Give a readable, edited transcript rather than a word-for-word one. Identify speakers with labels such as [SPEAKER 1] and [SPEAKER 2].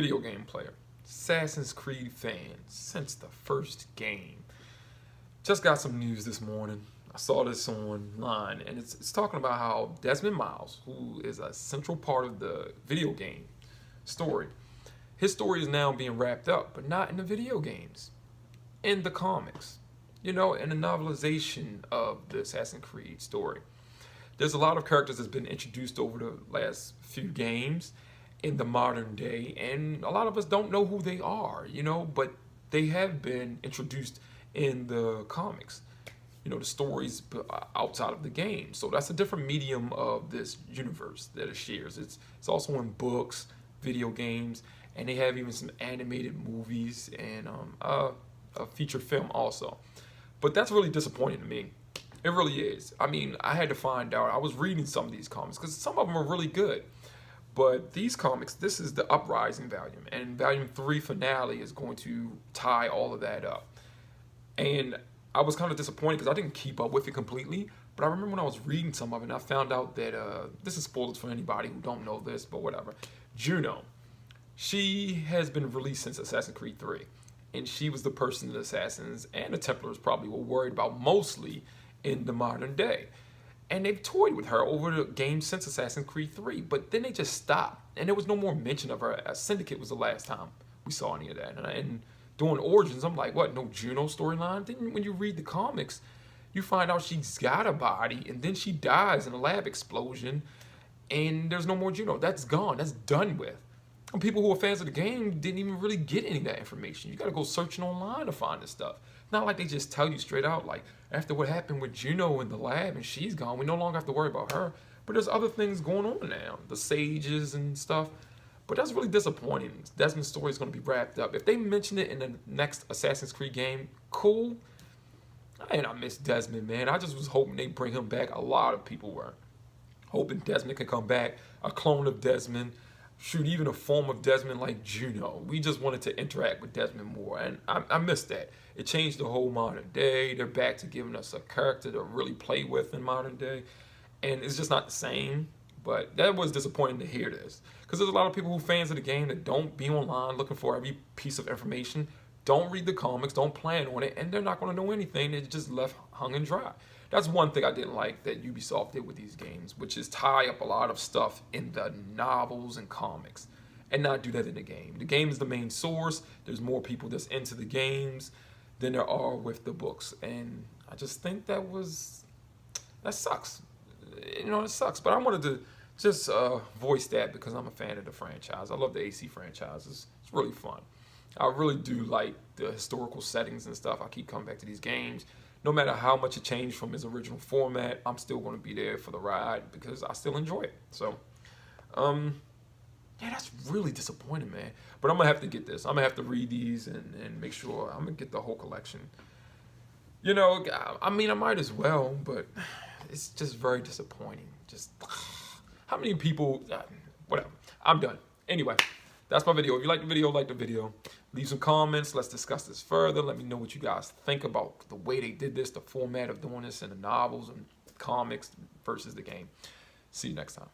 [SPEAKER 1] video game player, Assassin's Creed fan since the first game. Just got some news this morning. I saw this online, and it's talking about how Desmond Miles, who is a central part of the video game story, his story is now being wrapped up, but not in the video games, in the comics, in the novelization of the Assassin's Creed story. There's a lot of characters that's been introduced over the last few games in the modern day, and a lot of us don't know who they are, but they have been introduced in the comics, the stories outside of the game. So that's a different medium of this universe that it shares. It's also in books, video games, and they have even some animated movies and a feature film also. But that's really disappointing to me. It really is. I mean, I had to find out. I was reading some of these comics because some of them are really good. But these comics, this is the Uprising volume, and volume 3 finale is going to tie all of that up. And I was kind of disappointed because I didn't keep up with it completely. But I remember when I was reading some of it, and I found out that this is spoilers for anybody who don't know this, but whatever. Juno, she has been released since Assassin's Creed 3, and she was the person the Assassins and the Templars probably were worried about mostly in the modern day. And they've toyed with her over the game since Assassin's Creed 3, but then they just stopped, and there was no more mention of her. A Syndicate was the last time we saw any of that. And during Origins, I'm like, what, no Juno storyline? Then when you read the comics, you find out she's got a body, and then she dies in a lab explosion, and there's no more Juno. That's gone. That's done with. And people who are fans of the game didn't even really get any of that information. You got to go searching online to find this stuff. Not like they just tell you straight out, like, after what happened with Juno in the lab and she's gone, we no longer have to worry about her. But there's other things going on now, the sages and stuff. But that's really disappointing. Desmond's story is going to be wrapped up. If they mention it in the next Assassin's Creed game, cool. And I miss Desmond, man. I just was hoping they bring him back. A lot of people were hoping Desmond could come back, a clone of Desmond. Shoot, even a form of Desmond like Juno. We just wanted to interact with Desmond more, and I missed that. It changed the whole modern day. They're back to giving us a character to really play with in modern day, and it's just not the same. But that was disappointing to hear this, because there's a lot of people who are fans of the game that don't be online looking for every piece of information, don't read the comics, don't plan on it, and they're not going to know anything. They're just left hung and dry. That's one thing I didn't like that Ubisoft did with these games, which is tie up a lot of stuff in the novels and comics and not do that in the game. The game is the main source. There's more people that's into the games than there are with the books. And I just think that sucks. It sucks. But I wanted to just voice that because I'm a fan of the franchise. I love the AC franchise. It's really fun. I really do like the historical settings and stuff. I keep coming back to these games. No matter how much it changed from its original format, I'm still going to be there for the ride because I still enjoy it. So, yeah, that's really disappointing, man. But I'm going to have to get this. I'm going to have to read these and make sure I'm going to get the whole collection. I mean, I might as well, but it's just very disappointing. Just, how many people, whatever. I'm done. Anyway, that's my video. If you like the video, leave some comments. Let's discuss this further. Let me know what you guys think about the way they did this, the format of doing this in the novels and comics versus the game. See you next time.